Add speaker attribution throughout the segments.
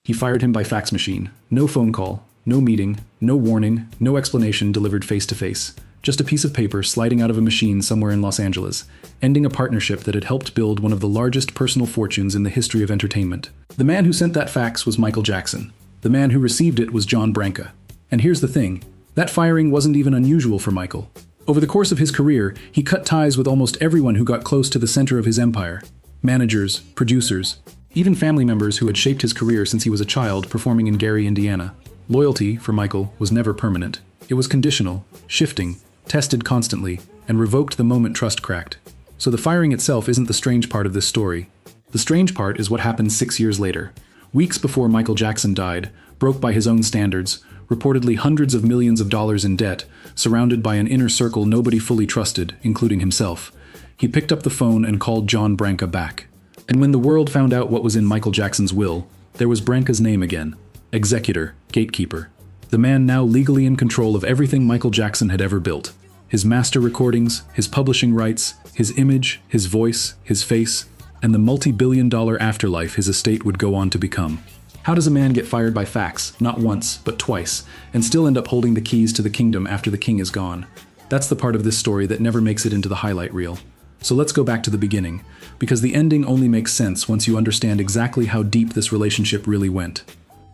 Speaker 1: He fired him by fax machine. No phone call, no meeting, no warning, no explanation delivered face to face. Just a piece of paper sliding out of a machine somewhere in Los Angeles, ending a partnership that had helped build one of the largest personal fortunes in the history of entertainment. The man who sent that fax was Michael Jackson. The man who received it was John Branca. And here's the thing, that firing wasn't even unusual for Michael. Over the course of his career, he cut ties with almost everyone who got close to the center of his empire. Managers, producers, even family members who had shaped his career since he was a child performing in Gary, Indiana. Loyalty, for Michael, was never permanent. It was conditional, shifting, tested constantly, and revoked the moment trust cracked. So the firing itself isn't the strange part of this story. The strange part is what happened 6 years later. Weeks before Michael Jackson died, broke by his own standards, reportedly hundreds of millions of dollars in debt, surrounded by an inner circle nobody fully trusted, including himself, he picked up the phone and called John Branca back. And when the world found out what was in Michael Jackson's will, there was Branca's name again. Executor, gatekeeper. The man now legally in control of everything Michael Jackson had ever built. His master recordings, his publishing rights, his image, his voice, his face, and the multi-billion-dollar afterlife his estate would go on to become. How does a man get fired by fax, not once, but twice, and still end up holding the keys to the kingdom after the king is gone? That's the part of this story that never makes it into the highlight reel. So let's go back to the beginning, because the ending only makes sense once you understand exactly how deep this relationship really went.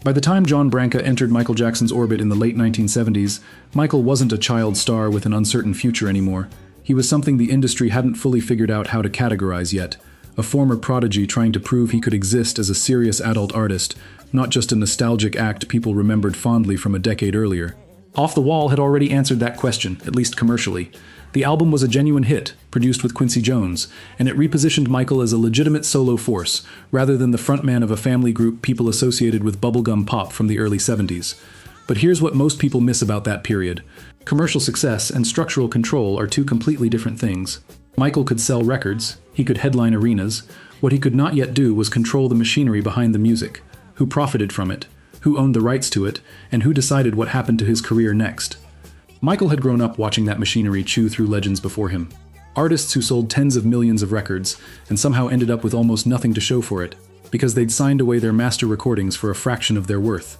Speaker 1: By the time John Branca entered Michael Jackson's orbit in the late 1970s, Michael wasn't a child star with an uncertain future anymore. He was something the industry hadn't fully figured out how to categorize yet. A former prodigy trying to prove he could exist as a serious adult artist, not just a nostalgic act people remembered fondly from a decade earlier. Off the Wall had already answered that question, at least commercially. The album was a genuine hit, produced with Quincy Jones, and it repositioned Michael as a legitimate solo force, rather than the frontman of a family group people associated with bubblegum pop from the early 70s. But here's what most people miss about that period. Commercial success and structural control are two completely different things. Michael could sell records, he could headline arenas. What he could not yet do was control the machinery behind the music. Who profited from it, who owned the rights to it, and who decided what happened to his career next. Michael had grown up watching that machinery chew through legends before him. Artists who sold tens of millions of records and somehow ended up with almost nothing to show for it, because they'd signed away their master recordings for a fraction of their worth.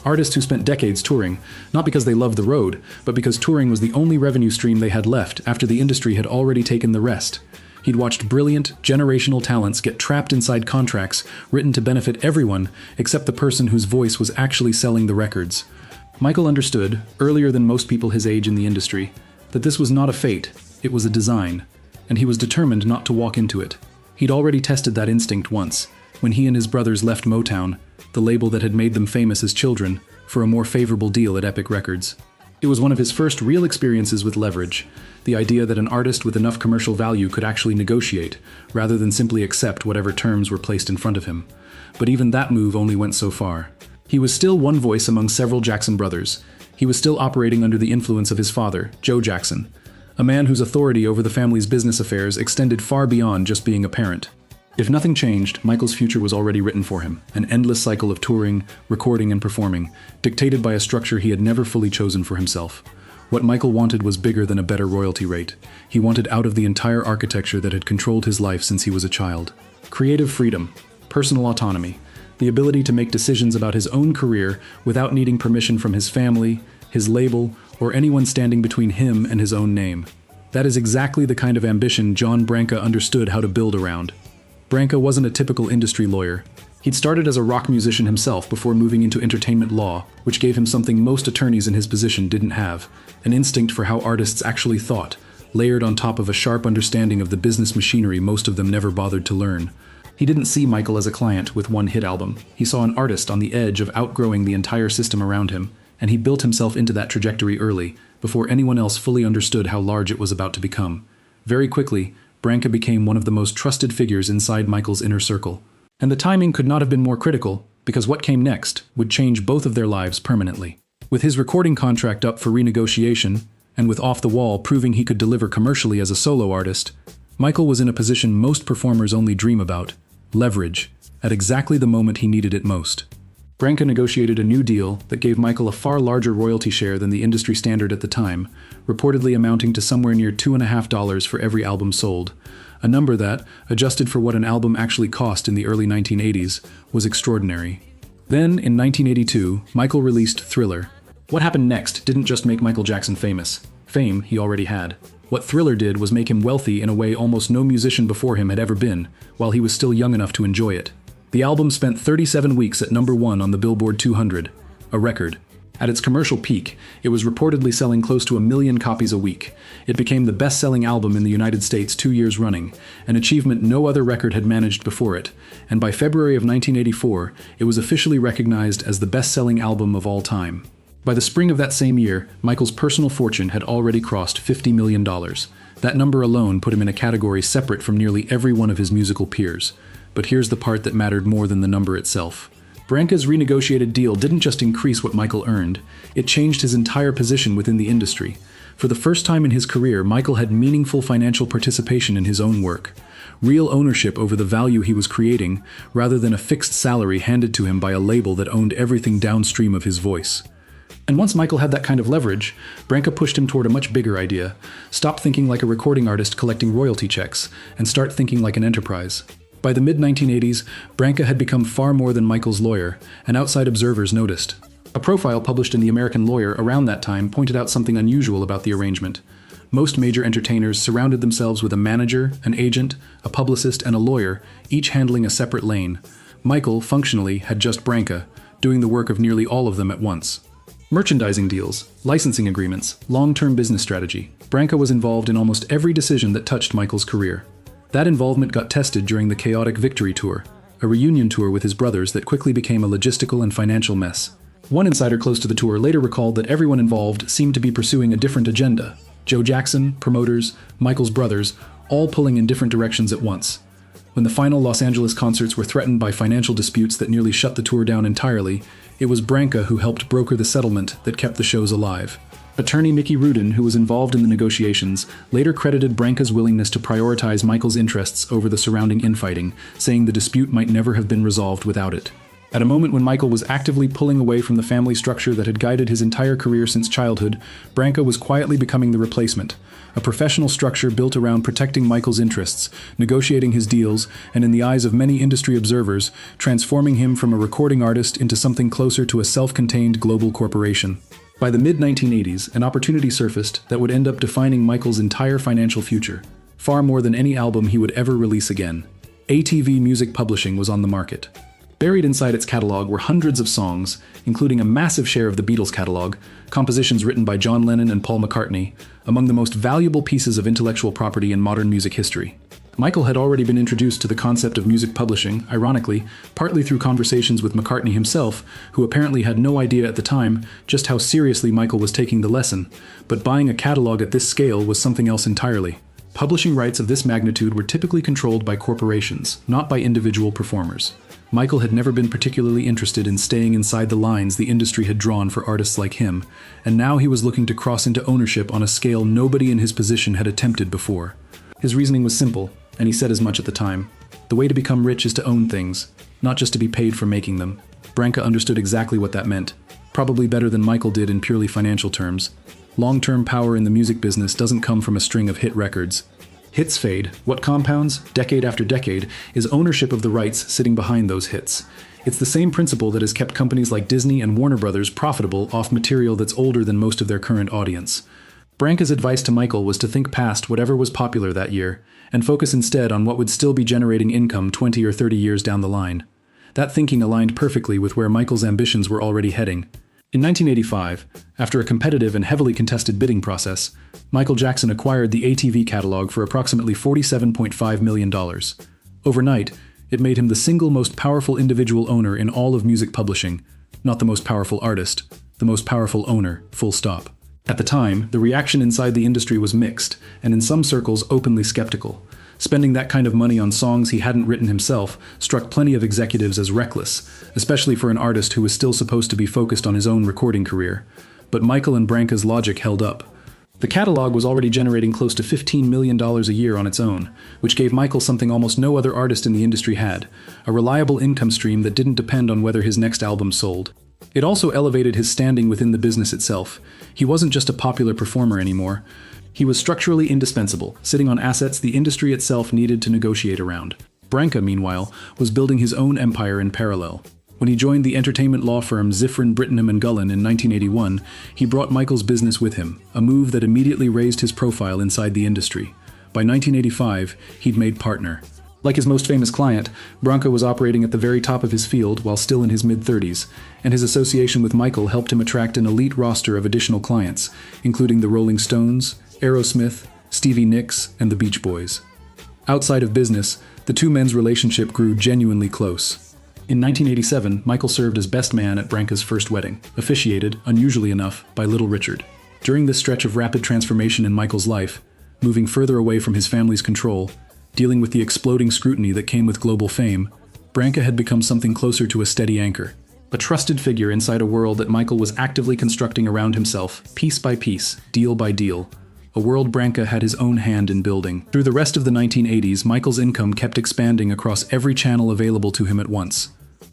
Speaker 1: Artists who spent decades touring, not because they loved the road, but because touring was the only revenue stream they had left after the industry had already taken the rest. He'd watched brilliant, generational talents get trapped inside contracts written to benefit everyone except the person whose voice was actually selling the records. Michael understood, earlier than most people his age in the industry, that this was not a fate, it was a design, and he was determined not to walk into it. He'd already tested that instinct once, when he and his brothers left Motown, the label that had made them famous as children, for a more favorable deal at Epic Records. It was one of his first real experiences with leverage, the idea that an artist with enough commercial value could actually negotiate, rather than simply accept whatever terms were placed in front of him. But even that move only went so far. He was still one voice among several Jackson brothers. He was still operating under the influence of his father, Joe Jackson, a man whose authority over the family's business affairs extended far beyond just being a parent. If nothing changed, Michael's future was already written for him, an endless cycle of touring, recording, and performing, dictated by a structure he had never fully chosen for himself. What Michael wanted was bigger than a better royalty rate. He wanted out of the entire architecture that had controlled his life since he was a child. Creative freedom, personal autonomy, the ability to make decisions about his own career without needing permission from his family, his label, or anyone standing between him and his own name. That is exactly the kind of ambition John Branca understood how to build around. Branca wasn't a typical industry lawyer. He'd started as a rock musician himself before moving into entertainment law, which gave him something most attorneys in his position didn't have, an instinct for how artists actually thought, layered on top of a sharp understanding of the business machinery most of them never bothered to learn. He didn't see Michael as a client with one hit album. He saw an artist on the edge of outgrowing the entire system around him, and he built himself into that trajectory early, before anyone else fully understood how large it was about to become. Very quickly, Branca became one of the most trusted figures inside Michael's inner circle. And the timing could not have been more critical, because what came next would change both of their lives permanently. With his recording contract up for renegotiation, and with Off the Wall proving he could deliver commercially as a solo artist, Michael was in a position most performers only dream about: leverage, at exactly the moment he needed it most. Branca negotiated a new deal that gave Michael a far larger royalty share than the industry standard at the time, reportedly amounting to somewhere near $2.50 for every album sold, a number that, adjusted for what an album actually cost in the early 1980s, was extraordinary. Then, in 1982, Michael released Thriller. What happened next didn't just make Michael Jackson famous. Fame he already had. What Thriller did was make him wealthy in a way almost no musician before him had ever been, while he was still young enough to enjoy it. The album spent 37 weeks at #1 on the Billboard 200, a record. At its commercial peak, it was reportedly selling close to 1 million copies a week. It became the best-selling album in the United States 2 years running, an achievement no other record had managed before it, and by February of 1984, it was officially recognized as the best-selling album of all time. By the spring of that same year, Michael's personal fortune had already crossed $50 million. That number alone put him in a category separate from nearly every one of his musical peers. But here's the part that mattered more than the number itself. Branca's renegotiated deal didn't just increase what Michael earned, it changed his entire position within the industry. For the first time in his career, Michael had meaningful financial participation in his own work. Real ownership over the value he was creating, rather than a fixed salary handed to him by a label that owned everything downstream of his voice. And once Michael had that kind of leverage, Branca pushed him toward a much bigger idea. Stop thinking like a recording artist collecting royalty checks, and start thinking like an enterprise. By the mid-1980s, Branca had become far more than Michael's lawyer, and outside observers noticed. A profile published in The American Lawyer around that time pointed out something unusual about the arrangement. Most major entertainers surrounded themselves with a manager, an agent, a publicist, and a lawyer, each handling a separate lane. Michael, functionally, had just Branca, doing the work of nearly all of them at once. Merchandising deals, licensing agreements, long-term business strategy. Branca was involved in almost every decision that touched Michael's career. That involvement got tested during the chaotic Victory Tour, a reunion tour with his brothers that quickly became a logistical and financial mess. One insider close to the tour later recalled that everyone involved seemed to be pursuing a different agenda. Joe Jackson, promoters, Michael's brothers, all pulling in different directions at once. When the final Los Angeles concerts were threatened by financial disputes that nearly shut the tour down entirely, it was Branca who helped broker the settlement that kept the shows alive. Attorney Mickey Rudin, who was involved in the negotiations, later credited Branca's willingness to prioritize Michael's interests over the surrounding infighting, saying the dispute might never have been resolved without it. At a moment when Michael was actively pulling away from the family structure that had guided his entire career since childhood, Branca was quietly becoming the replacement. A professional structure built around protecting Michael's interests, negotiating his deals, and in the eyes of many industry observers, transforming him from a recording artist into something closer to a self-contained global corporation. By the mid-1980s, an opportunity surfaced that would end up defining Michael's entire financial future, far more than any album he would ever release again. ATV Music Publishing was on the market. Buried inside its catalog were hundreds of songs, including a massive share of the Beatles catalog, compositions written by John Lennon and Paul McCartney, among the most valuable pieces of intellectual property in modern music history. Michael had already been introduced to the concept of music publishing, ironically, partly through conversations with McCartney himself, who apparently had no idea at the time just how seriously Michael was taking the lesson, but buying a catalog at this scale was something else entirely. Publishing rights of this magnitude were typically controlled by corporations, not by individual performers. Michael had never been particularly interested in staying inside the lines the industry had drawn for artists like him, and now he was looking to cross into ownership on a scale nobody in his position had attempted before. His reasoning was simple, and he said as much at the time. The way to become rich is to own things, not just to be paid for making them. Branca understood exactly what that meant, probably better than Michael did in purely financial terms. Long-term power in the music business doesn't come from a string of hit records. Hits fade. What compounds, decade after decade, is ownership of the rights sitting behind those hits. It's the same principle that has kept companies like Disney and Warner Brothers profitable off material that's older than most of their current audience. Branca's advice to Michael was to think past whatever was popular that year, and focus instead on what would still be generating income 20 or 30 years down the line. That thinking aligned perfectly with where Michael's ambitions were already heading. In 1985, after a competitive and heavily contested bidding process, Michael Jackson acquired the ATV catalog for approximately $47.5 million. Overnight, it made him the single most powerful individual owner in all of music publishing, not the most powerful artist, the most powerful owner, full stop. At the time, the reaction inside the industry was mixed, and in some circles openly skeptical. Spending that kind of money on songs he hadn't written himself struck plenty of executives as reckless, especially for an artist who was still supposed to be focused on his own recording career. But Michael and Branca's logic held up. The catalog was already generating close to $15 million a year on its own, which gave Michael something almost no other artist in the industry had, a reliable income stream that didn't depend on whether his next album sold. It also elevated his standing within the business itself. He wasn't just a popular performer anymore. He was structurally indispensable, sitting on assets the industry itself needed to negotiate around. Branca, meanwhile, was building his own empire in parallel. When he joined the entertainment law firm Zifrin, Brittingham and Gullen in 1981, he brought Michael's business with him, a move that immediately raised his profile inside the industry. By 1985, he'd made partner. Like his most famous client, Branca was operating at the very top of his field while still in his mid-30s, and his association with Michael helped him attract an elite roster of additional clients, including the Rolling Stones, Aerosmith, Stevie Nicks, and the Beach Boys. Outside of business, the two men's relationship grew genuinely close. In 1987, Michael served as best man at Branca's first wedding, officiated, unusually enough, by Little Richard. During this stretch of rapid transformation in Michael's life, moving further away from his family's control, dealing with the exploding scrutiny that came with global fame, Branca had become something closer to a steady anchor. A trusted figure inside a world that Michael was actively constructing around himself, piece by piece, deal by deal. A world Branca had his own hand in building. Through the rest of the 1980s, Michael's income kept expanding across every channel available to him at once.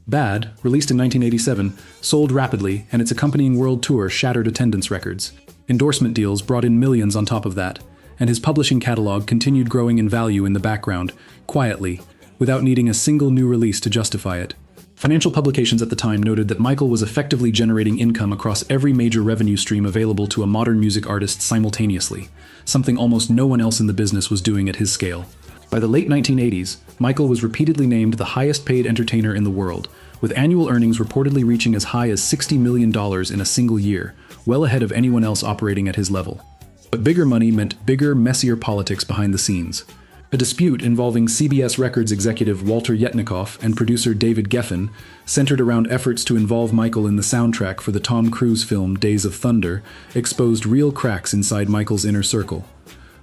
Speaker 1: Bad, released in 1987, sold rapidly, and its accompanying world tour shattered attendance records. Endorsement deals brought in millions on top of that, and his publishing catalog continued growing in value in the background, quietly, without needing a single new release to justify it. Financial publications at the time noted that Michael was effectively generating income across every major revenue stream available to a modern music artist simultaneously, something almost no one else in the business was doing at his scale. By the late 1980s, Michael was repeatedly named the highest-paid entertainer in the world, with annual earnings reportedly reaching as high as $60 million in a single year, well ahead of anyone else operating at his level. But bigger money meant bigger, messier politics behind the scenes. A dispute involving CBS Records executive Walter Yetnikoff and producer David Geffen, centered around efforts to involve Michael in the soundtrack for the Tom Cruise film Days of Thunder, exposed real cracks inside Michael's inner circle.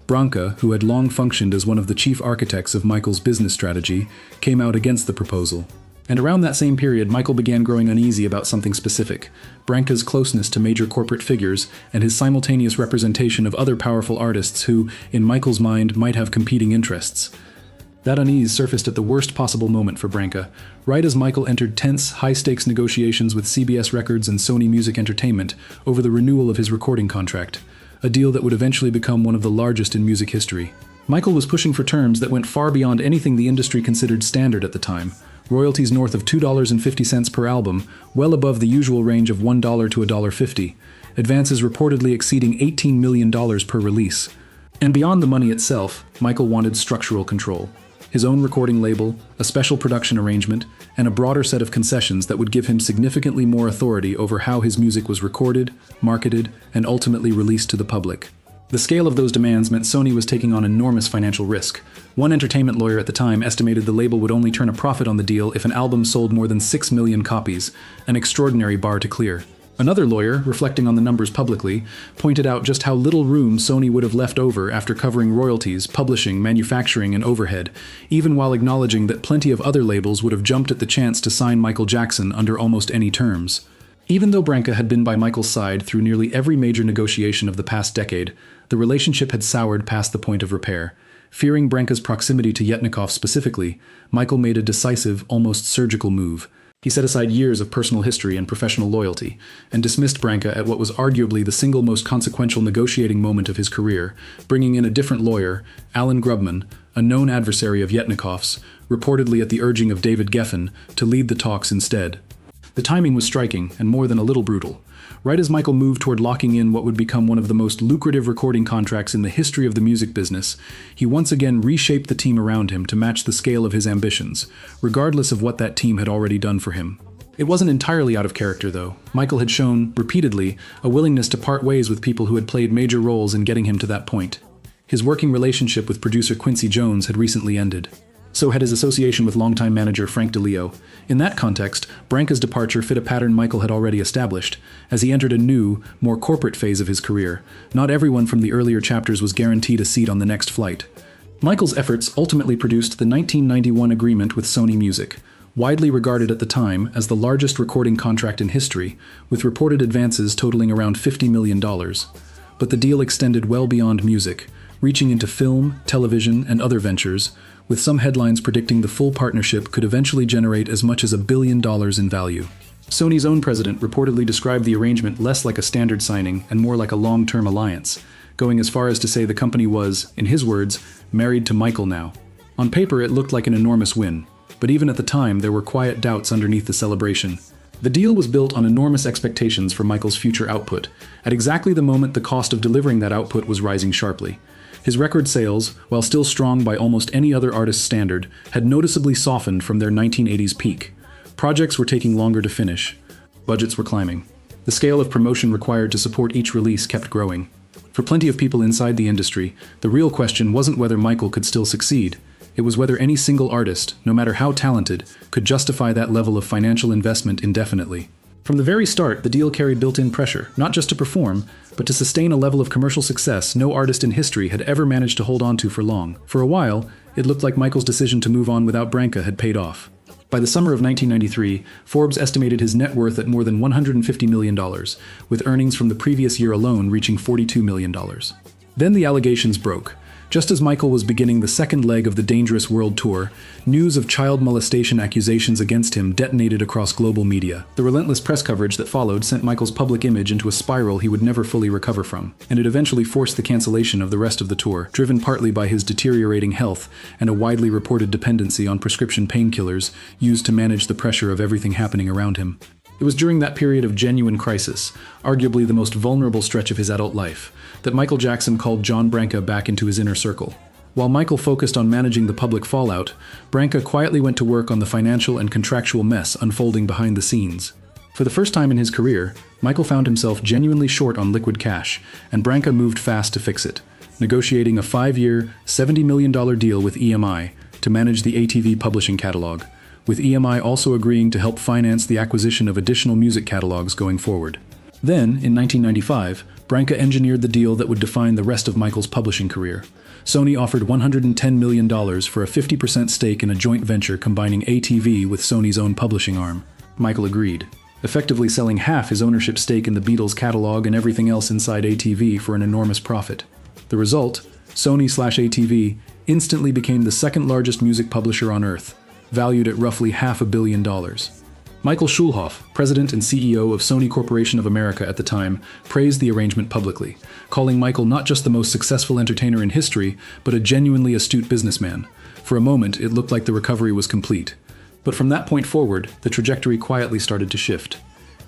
Speaker 1: Branca, who had long functioned as one of the chief architects of Michael's business strategy, came out against the proposal. And around that same period, Michael began growing uneasy about something specific: Branca's closeness to major corporate figures and his simultaneous representation of other powerful artists who, in Michael's mind, might have competing interests. That unease surfaced at the worst possible moment for Branca, right as Michael entered tense, high-stakes negotiations with CBS Records and Sony Music Entertainment over the renewal of his recording contract, a deal that would eventually become one of the largest in music history. Michael was pushing for terms that went far beyond anything the industry considered standard at the time. Royalties north of $2.50 per album, well above the usual range of $1 to $1.50, advances reportedly exceeding $18 million per release. And beyond the money itself, Michael wanted structural control. His own recording label, a special production arrangement, and a broader set of concessions that would give him significantly more authority over how his music was recorded, marketed, and ultimately released to the public. The scale of those demands meant Sony was taking on enormous financial risk. One entertainment lawyer at the time estimated the label would only turn a profit on the deal if an album sold more than 6 million copies, an extraordinary bar to clear. Another lawyer, reflecting on the numbers publicly, pointed out just how little room Sony would have left over after covering royalties, publishing, manufacturing, and overhead, even while acknowledging that plenty of other labels would have jumped at the chance to sign Michael Jackson under almost any terms. Even though Branca had been by Michael's side through nearly every major negotiation of the past decade, the relationship had soured past the point of repair. Fearing Branca's proximity to Yetnikoff specifically, Michael made a decisive, almost surgical move. He set aside years of personal history and professional loyalty, and dismissed Branca at what was arguably the single most consequential negotiating moment of his career, bringing in a different lawyer, Alan Grubman, a known adversary of Yetnikoff's, reportedly at the urging of David Geffen, to lead the talks instead. The timing was striking, and more than a little brutal. Right as Michael moved toward locking in what would become one of the most lucrative recording contracts in the history of the music business, he once again reshaped the team around him to match the scale of his ambitions, regardless of what that team had already done for him. It wasn't entirely out of character, though. Michael had shown, repeatedly, a willingness to part ways with people who had played major roles in getting him to that point. His working relationship with producer Quincy Jones had recently ended. So had his association with longtime manager Frank DeLeo. In that context, Branca's departure fit a pattern Michael had already established. As he entered a new, more corporate phase of his career, not everyone from the earlier chapters was guaranteed a seat on the next flight. Michael's efforts ultimately produced the 1991 agreement with Sony Music, widely regarded at the time as the largest recording contract in history, with reported advances totaling around $50 million. But the deal extended well beyond music, reaching into film, television, and other ventures, with some headlines predicting the full partnership could eventually generate as much as $1 billion in value. Sony's own president reportedly described the arrangement less like a standard signing and more like a long-term alliance, going as far as to say the company was, in his words, married to Michael now. On paper, it looked like an enormous win. But even at the time, there were quiet doubts underneath the celebration. The deal was built on enormous expectations for Michael's future output, at exactly the moment the cost of delivering that output was rising sharply. His record sales, while still strong by almost any other artist's standard, had noticeably softened from their 1980s peak. Projects were taking longer to finish. Budgets were climbing. The scale of promotion required to support each release kept growing. For plenty of people inside the industry, the real question wasn't whether Michael could still succeed. It was whether any single artist, no matter how talented, could justify that level of financial investment indefinitely. From the very start, the deal carried built-in pressure, not just to perform, but to sustain a level of commercial success no artist in history had ever managed to hold on to for long. For a while, it looked like Michael's decision to move on without Branca had paid off. By the summer of 1993, Forbes estimated his net worth at more than $150 million, with earnings from the previous year alone reaching $42 million. Then the allegations broke. Just as Michael was beginning the second leg of the Dangerous World Tour, news of child molestation accusations against him detonated across global media. The relentless press coverage that followed sent Michael's public image into a spiral he would never fully recover from, and it eventually forced the cancellation of the rest of the tour, driven partly by his deteriorating health and a widely reported dependency on prescription painkillers used to manage the pressure of everything happening around him. It was during that period of genuine crisis, arguably the most vulnerable stretch of his adult life, that Michael Jackson called John Branca back into his inner circle. While Michael focused on managing the public fallout, Branca quietly went to work on the financial and contractual mess unfolding behind the scenes. For the first time in his career, Michael found himself genuinely short on liquid cash, and Branca moved fast to fix it, negotiating a 5-year, $70 million deal with EMI to manage the ATV publishing catalog, with EMI also agreeing to help finance the acquisition of additional music catalogs going forward. Then, in 1995, Branca engineered the deal that would define the rest of Michael's publishing career. Sony offered $110 million for a 50% stake in a joint venture combining ATV with Sony's own publishing arm. Michael agreed, effectively selling half his ownership stake in the Beatles catalog and everything else inside ATV for an enormous profit. The result, Sony/ATV, instantly became the second largest music publisher on Earth, valued at roughly $500 million. Michael Schulhoff, president and CEO of Sony Corporation of America at the time, praised the arrangement publicly, calling Michael not just the most successful entertainer in history, but a genuinely astute businessman. For a moment, it looked like the recovery was complete. But from that point forward, the trajectory quietly started to shift.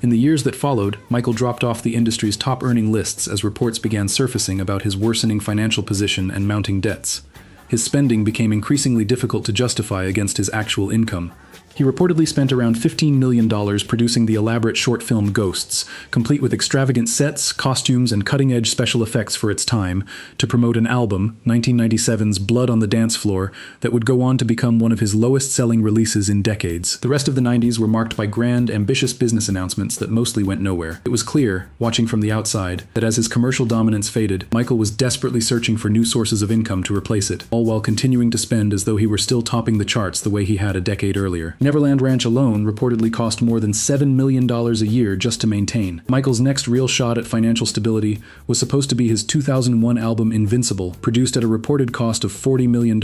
Speaker 1: In the years that followed, Michael dropped off the industry's top-earning lists as reports began surfacing about his worsening financial position and mounting debts. His spending became increasingly difficult to justify against his actual income. He reportedly spent around $15 million producing the elaborate short film Ghosts, complete with extravagant sets, costumes, and cutting-edge special effects for its time, to promote an album, 1997's Blood on the Dance Floor, that would go on to become one of his lowest-selling releases in decades. The rest of the 90s were marked by grand, ambitious business announcements that mostly went nowhere. It was clear, watching from the outside, that as his commercial dominance faded, Michael was desperately searching for new sources of income to replace it, all while continuing to spend as though he were still topping the charts the way he had a decade earlier. Neverland Ranch alone reportedly cost more than $7 million a year just to maintain. Michael's next real shot at financial stability was supposed to be his 2001 album Invincible, produced at a reported cost of $40 million,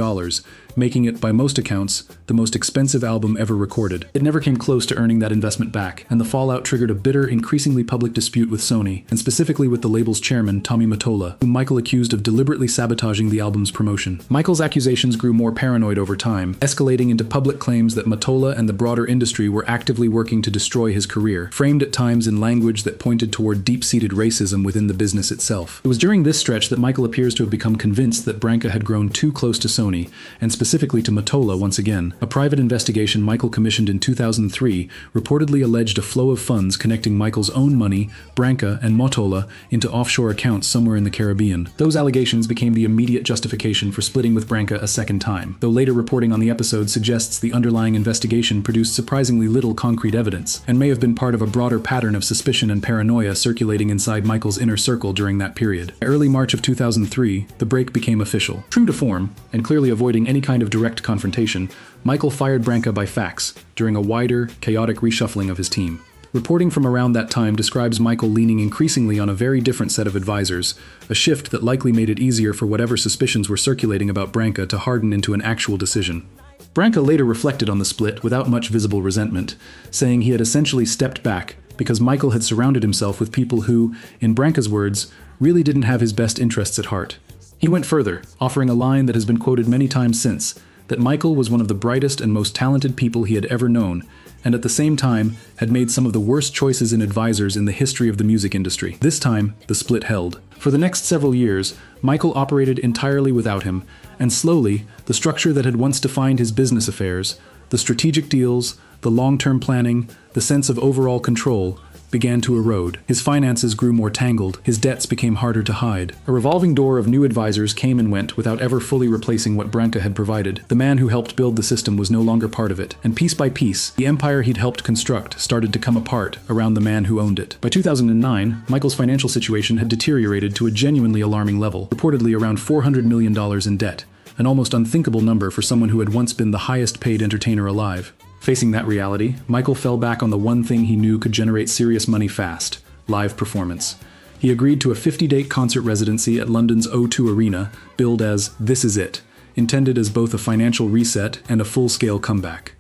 Speaker 1: making it, by most accounts, the most expensive album ever recorded. It never came close to earning that investment back, and the fallout triggered a bitter, increasingly public dispute with Sony, and specifically with the label's chairman, Tommy Mottola, whom Michael accused of deliberately sabotaging the album's promotion. Michael's accusations grew more paranoid over time, escalating into public claims that Mottola and the broader industry were actively working to destroy his career, framed at times in language that pointed toward deep-seated racism within the business itself. It was during this stretch that Michael appears to have become convinced that Branca had grown too close to Sony, and specifically to Mottola once again. A private investigation Michael commissioned in 2003 reportedly alleged a flow of funds connecting Michael's own money, Branca, and Mottola into offshore accounts somewhere in the Caribbean. Those allegations became the immediate justification for splitting with Branca a second time, though later reporting on the episode suggests the underlying investigation produced surprisingly little concrete evidence, and may have been part of a broader pattern of suspicion and paranoia circulating inside Michael's inner circle during that period. By early March of 2003, the break became official. True to form, and clearly avoiding any kind of direct confrontation, Michael fired Branca by fax, during a wider, chaotic reshuffling of his team. Reporting from around that time describes Michael leaning increasingly on a very different set of advisors, a shift that likely made it easier for whatever suspicions were circulating about Branca to harden into an actual decision. Branca later reflected on the split without much visible resentment, saying he had essentially stepped back because Michael had surrounded himself with people who, in Branca's words, really didn't have his best interests at heart. He went further, offering a line that has been quoted many times since, that Michael was one of the brightest and most talented people he had ever known, and at the same time had made some of the worst choices in advisors in the history of the music industry. This time, the split held. For the next several years, Michael operated entirely without him, and slowly, the structure that had once defined his business affairs, the strategic deals, the long-term planning, the sense of overall control, began to erode. His finances grew more tangled, his debts became harder to hide. A revolving door of new advisors came and went without ever fully replacing what Branca had provided. The man who helped build the system was no longer part of it, and piece by piece, the empire he'd helped construct started to come apart around the man who owned it. By 2009, Michael's financial situation had deteriorated to a genuinely alarming level, reportedly around $400 million in debt, an almost unthinkable number for someone who had once been the highest-paid entertainer alive. Facing that reality, Michael fell back on the one thing he knew could generate serious money fast: live performance. He agreed to a 50-date concert residency at London's O2 Arena, billed as "This Is It," intended as both a financial reset and a full-scale comeback.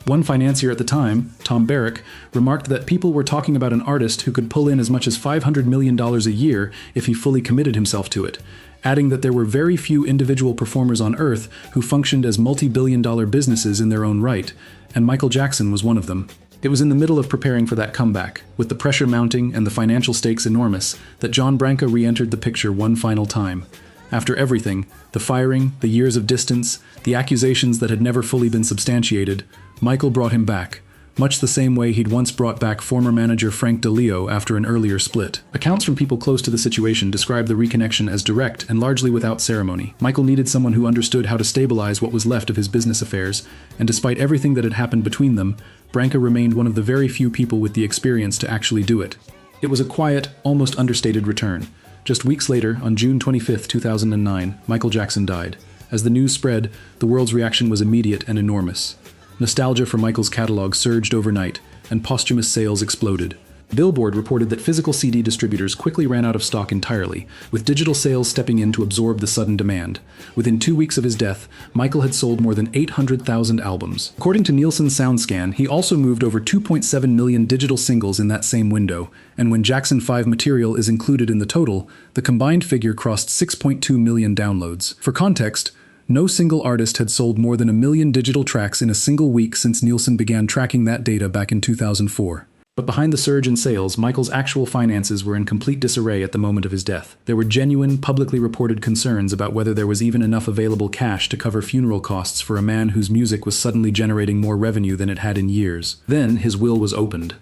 Speaker 1: One financier at the time, Tom Barrick, remarked that people were talking about an artist who could pull in as much as $500 million a year if he fully committed himself to it, adding that there were very few individual performers on Earth who functioned as multi-billion-dollar businesses in their own right, and Michael Jackson was one of them. It was in the middle of preparing for that comeback, with the pressure mounting and the financial stakes enormous, that John Branca re-entered the picture one final time. After everything, the firing, the years of distance, the accusations that had never fully been substantiated, Michael brought him back, much the same way he'd once brought back former manager Frank DeLeo after an earlier split. Accounts from people close to the situation describe the reconnection as direct and largely without ceremony. Michael needed someone who understood how to stabilize what was left of his business affairs, and despite everything that had happened between them, Branca remained one of the very few people with the experience to actually do it. It was a quiet, almost understated return. Just weeks later, on June 25, 2009, Michael Jackson died. As the news spread, the world's reaction was immediate and enormous. Nostalgia for Michael's catalog surged overnight, and posthumous sales exploded. Billboard reported that physical CD distributors quickly ran out of stock entirely, with digital sales stepping in to absorb the sudden demand. Within 2 weeks of his death, Michael had sold more than 800,000 albums. According to Nielsen's SoundScan, he also moved over 2.7 million digital singles in that same window, and when Jackson 5 material is included in the total, the combined figure crossed 6.2 million downloads. For context, no single artist had sold more than 1 million digital tracks in a single week since Nielsen began tracking that data back in 2004. But behind the surge in sales, Michael's actual finances were in complete disarray at the moment of his death. There were genuine, publicly reported concerns about whether there was even enough available cash to cover funeral costs for a man whose music was suddenly generating more revenue than it had in years. Then his will was opened.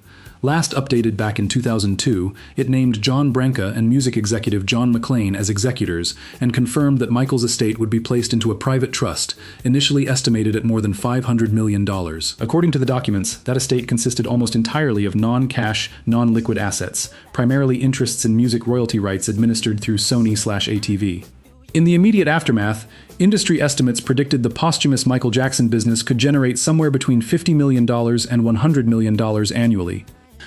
Speaker 1: Last updated back in 2002, it named John Branca and music executive John McClain as executors and confirmed that Michael's estate would be placed into a private trust, initially estimated at more than $500 million. According to the documents, that estate consisted almost entirely of non-cash, non-liquid assets, primarily interests in music royalty rights administered through Sony/ATV. In the immediate aftermath, industry estimates predicted the posthumous Michael Jackson business could generate somewhere between $50 million and $100 million annually.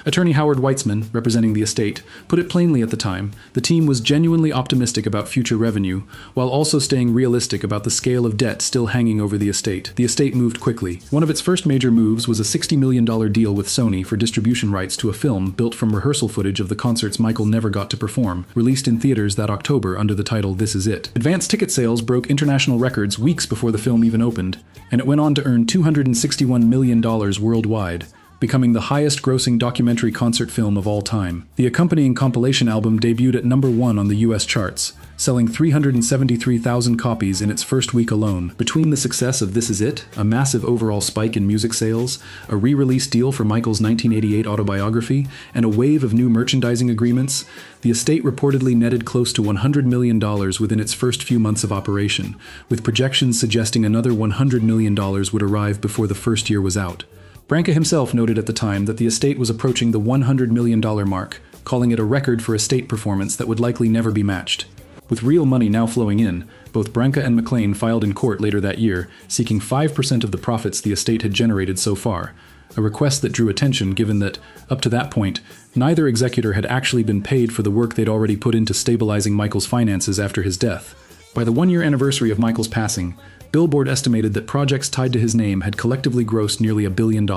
Speaker 1: Attorney Howard Weitzman, representing the estate, put it plainly at the time: the team was genuinely optimistic about future revenue, while also staying realistic about the scale of debt still hanging over the estate. The estate moved quickly. One of its first major moves was a $60 million deal with Sony for distribution rights to a film built from rehearsal footage of the concerts Michael never got to perform, released in theaters that October under the title This Is It. Advance ticket sales broke international records weeks before the film even opened, and it went on to earn $261 million worldwide, becoming the highest-grossing documentary concert film of all time. The accompanying compilation album debuted at #1 on the US charts, selling 373,000 copies in its first week alone. Between the success of This Is It, a massive overall spike in music sales, a re-release deal for Michael's 1988 autobiography, and a wave of new merchandising agreements, the estate reportedly netted close to $100 million within its first few months of operation, with projections suggesting another $100 million would arrive before the first year was out. Branca himself noted at the time that the estate was approaching the $100 million mark, calling it a record for estate performance that would likely never be matched. With real money now flowing in, both Branca and McClain filed in court later that year, seeking 5% of the profits the estate had generated so far, a request that drew attention given that, up to that point, neither executor had actually been paid for the work they'd already put into stabilizing Michael's finances after his death. By the one-year anniversary of Michael's passing, Billboard estimated that projects tied to his name had collectively grossed nearly $1 billion.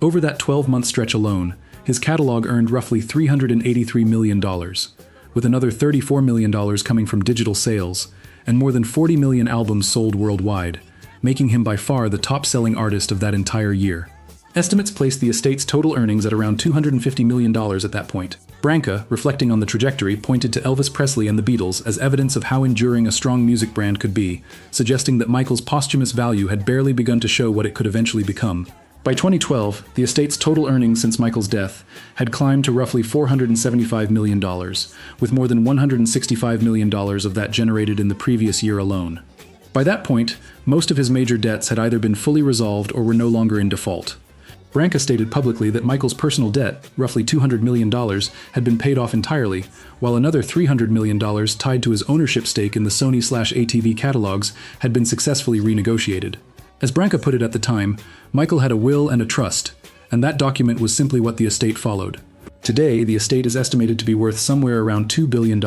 Speaker 1: Over that 12-month stretch alone, his catalog earned roughly $383 million, with another $34 million coming from digital sales, and more than 40 million albums sold worldwide. making him by far the top-selling artist of that entire year. Estimates placed the estate's total earnings at around $250 million at that point. Branca, reflecting on the trajectory, pointed to Elvis Presley and the Beatles as evidence of how enduring a strong music brand could be, suggesting that Michael's posthumous value had barely begun to show what it could eventually become. By 2012, the estate's total earnings since Michael's death had climbed to roughly $475 million, with more than $165 million of that generated in the previous year alone. By that point, most of his major debts had either been fully resolved or were no longer in default. Branca stated publicly that Michael's personal debt, roughly $200 million, had been paid off entirely, while another $300 million tied to his ownership stake in the Sony/ATV catalogs had been successfully renegotiated. As Branca put it at the time, Michael had a will and a trust, and that document was simply what the estate followed. Today, the estate is estimated to be worth somewhere around $2 billion,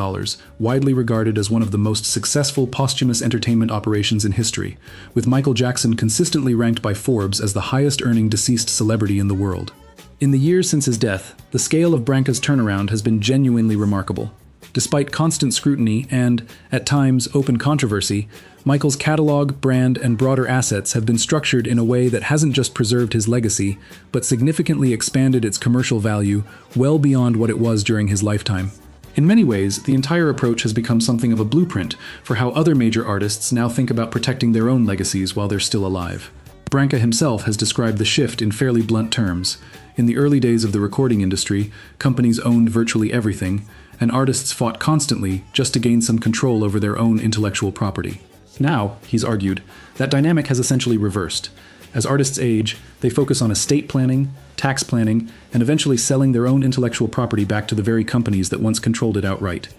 Speaker 1: widely regarded as one of the most successful posthumous entertainment operations in history, with Michael Jackson consistently ranked by Forbes as the highest-earning deceased celebrity in the world. In the years since his death, the scale of Branca's turnaround has been genuinely remarkable. Despite constant scrutiny and, at times, open controversy, Michael's catalog, brand, and broader assets have been structured in a way that hasn't just preserved his legacy, but significantly expanded its commercial value well beyond what it was during his lifetime. In many ways, the entire approach has become something of a blueprint for how other major artists now think about protecting their own legacies while they're still alive. Branca himself has described the shift in fairly blunt terms. In the early days of the recording industry, companies owned virtually everything, and artists fought constantly just to gain some control over their own intellectual property. Now, he's argued, that dynamic has essentially reversed. As artists age, they focus on estate planning, tax planning, and eventually selling their own intellectual property back to the very companies that once controlled it outright.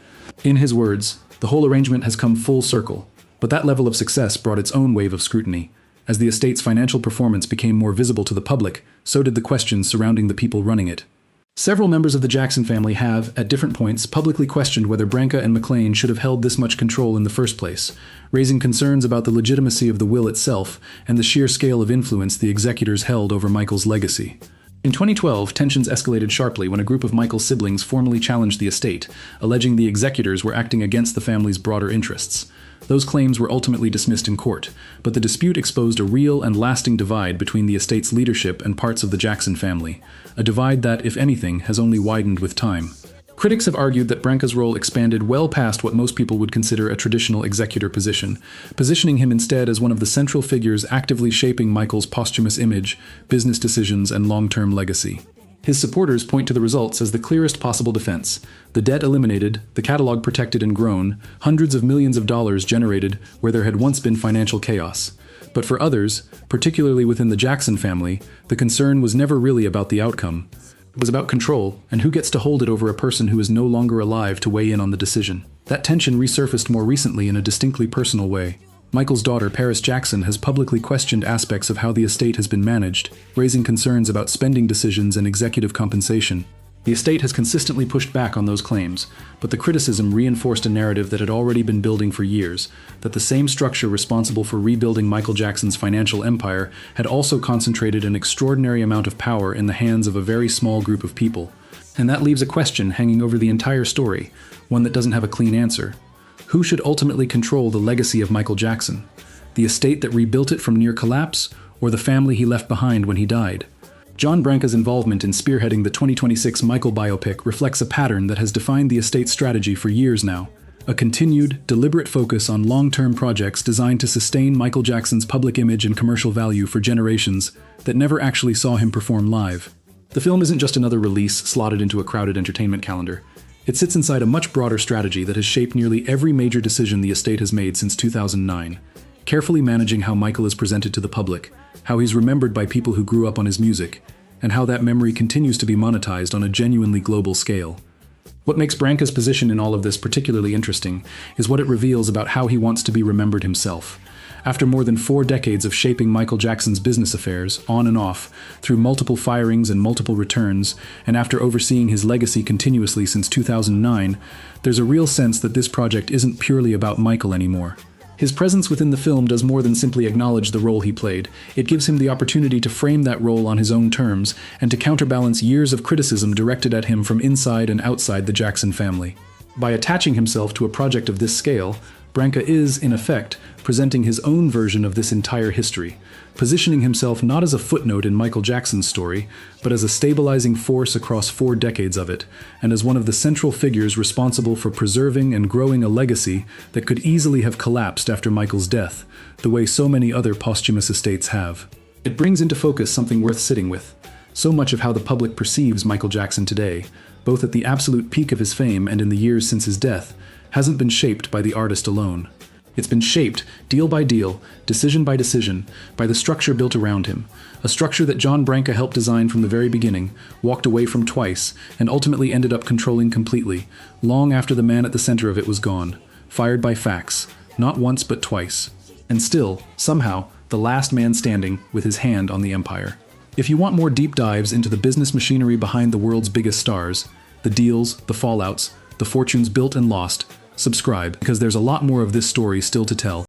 Speaker 1: In his words, the whole arrangement has come full circle, but that level of success brought its own wave of scrutiny. As the estate's financial performance became more visible to the public, so did the questions surrounding the people running it. Several members of the Jackson family have, at different points, publicly questioned whether Branca and McLean should have held this much control in the first place, raising concerns about the legitimacy of the will itself and the sheer scale of influence the executors held over Michael's legacy. In 2012, tensions escalated sharply when a group of Michael's siblings formally challenged the estate, alleging the executors were acting against the family's broader interests. Those claims were ultimately dismissed in court, but the dispute exposed a real and lasting divide between the estate's leadership and parts of the Jackson family, a divide that, if anything, has only widened with time. Critics have argued that Branca's role expanded well past what most people would consider a traditional executor position, positioning him instead as one of the central figures actively shaping Michael's posthumous image, business decisions, and long-term legacy. His supporters point to the results as the clearest possible defense: the debt eliminated, the catalog protected and grown, hundreds of millions of dollars generated where there had once been financial chaos. But for others, particularly within the Jackson family, the concern was never really about the outcome. It was about control, and who gets to hold it over a person who is no longer alive to weigh in on the decision. That tension resurfaced more recently in a distinctly personal way. Michael's daughter, Paris Jackson, has publicly questioned aspects of how the estate has been managed, raising concerns about spending decisions and executive compensation. The estate has consistently pushed back on those claims, but the criticism reinforced a narrative that had already been building for years, that the same structure responsible for rebuilding Michael Jackson's financial empire had also concentrated an extraordinary amount of power in the hands of a very small group of people. And that leaves a question hanging over the entire story, one that doesn't have a clean answer. Who should ultimately control the legacy of Michael Jackson? The estate that rebuilt it from near collapse, or the family he left behind when he died? John Branca's involvement in spearheading the 2026 Michael biopic reflects a pattern that has defined the estate's strategy for years now: a continued, deliberate focus on long-term projects designed to sustain Michael Jackson's public image and commercial value for generations that never actually saw him perform live. The film isn't just another release slotted into a crowded entertainment calendar. It sits inside a much broader strategy that has shaped nearly every major decision the estate has made since 2009, carefully managing how Michael is presented to the public, how he's remembered by people who grew up on his music, and how that memory continues to be monetized on a genuinely global scale. What makes Branca's position in all of this particularly interesting is what it reveals about how he wants to be remembered himself. After more than 4 decades of shaping Michael Jackson's business affairs, on and off, through multiple firings and multiple returns, and after overseeing his legacy continuously since 2009, there's a real sense that this project isn't purely about Michael anymore. His presence within the film does more than simply acknowledge the role he played. It gives him the opportunity to frame that role on his own terms and to counterbalance years of criticism directed at him from inside and outside the Jackson family. By attaching himself to a project of this scale, Branca is, in effect, presenting his own version of this entire history, positioning himself not as a footnote in Michael Jackson's story, but as a stabilizing force across 4 decades of it, and as one of the central figures responsible for preserving and growing a legacy that could easily have collapsed after Michael's death, the way so many other posthumous estates have. It brings into focus something worth sitting with. So much of how the public perceives Michael Jackson today, both at the absolute peak of his fame and in the years since his death, hasn't been shaped by the artist alone. It's been shaped, deal by deal, decision by decision, by the structure built around him, a structure that John Branca helped design from the very beginning, walked away from twice, and ultimately ended up controlling completely, long after the man at the center of it was gone, fired by facts, not once but twice, and still, somehow, the last man standing with his hand on the empire. If you want more deep dives into the business machinery behind the world's biggest stars, the deals, the fallouts, the fortunes built and lost, subscribe, because there's a lot more of this story still to tell.